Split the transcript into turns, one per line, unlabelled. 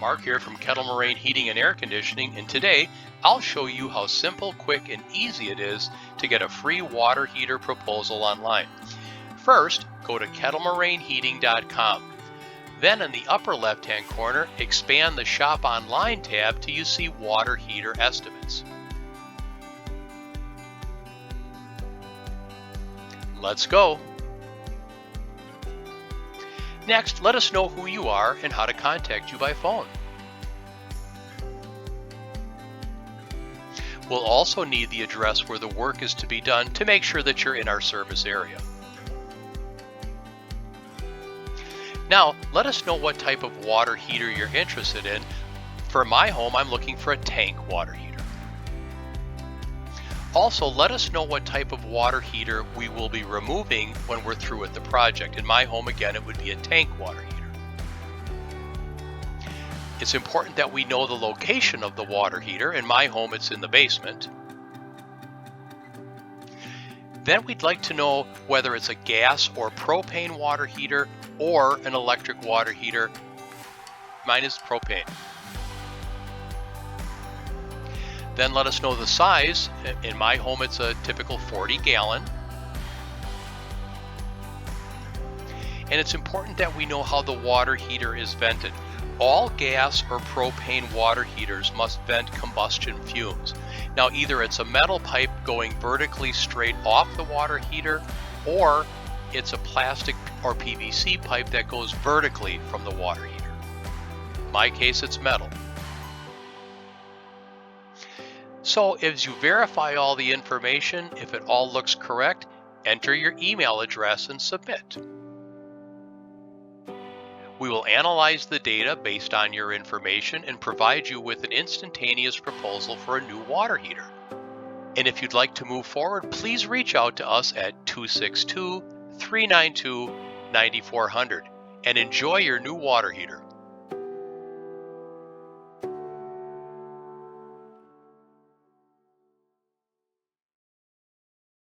Mark here from Kettle Moraine Heating and Air Conditioning, and today I'll show you how simple, quick, and easy it is to get a free water heater proposal online. First, go to kettlemoraineheating.com. Then in the upper left-hand corner, expand the Shop Online tab till you see water heater estimates. Let's go. Next, let us know who you are and how to contact you by phone. We'll also need the address where the work is to be done to make sure that you're in our service area. Now, let us know what type of water heater you're interested in. For my home, I'm looking for a tank water heater. Also, let us know what type of water heater we will be removing when we're through with the project. In my home, again, it would be a tank water heater. It's important that we know the location of the water heater. In my home, it's in the basement. Then we'd like to know whether it's a gas or propane water heater or an electric water heater. Mine is propane. Then let us know the size. In my home, it's a typical 40-gallon. And it's important that we know how the water heater is vented. All gas or propane water heaters must vent combustion fumes. Now, either it's a metal pipe going vertically straight off the water heater, or it's a plastic or PVC pipe that goes vertically from the water heater. In my case, it's metal. So as you verify all the information, if it all looks correct, enter your email address and submit. We will analyze the data based on your information and provide you with an instantaneous proposal for a new water heater. And if you'd like to move forward, please reach out to us at 262-392-9400 and enjoy your new water heater.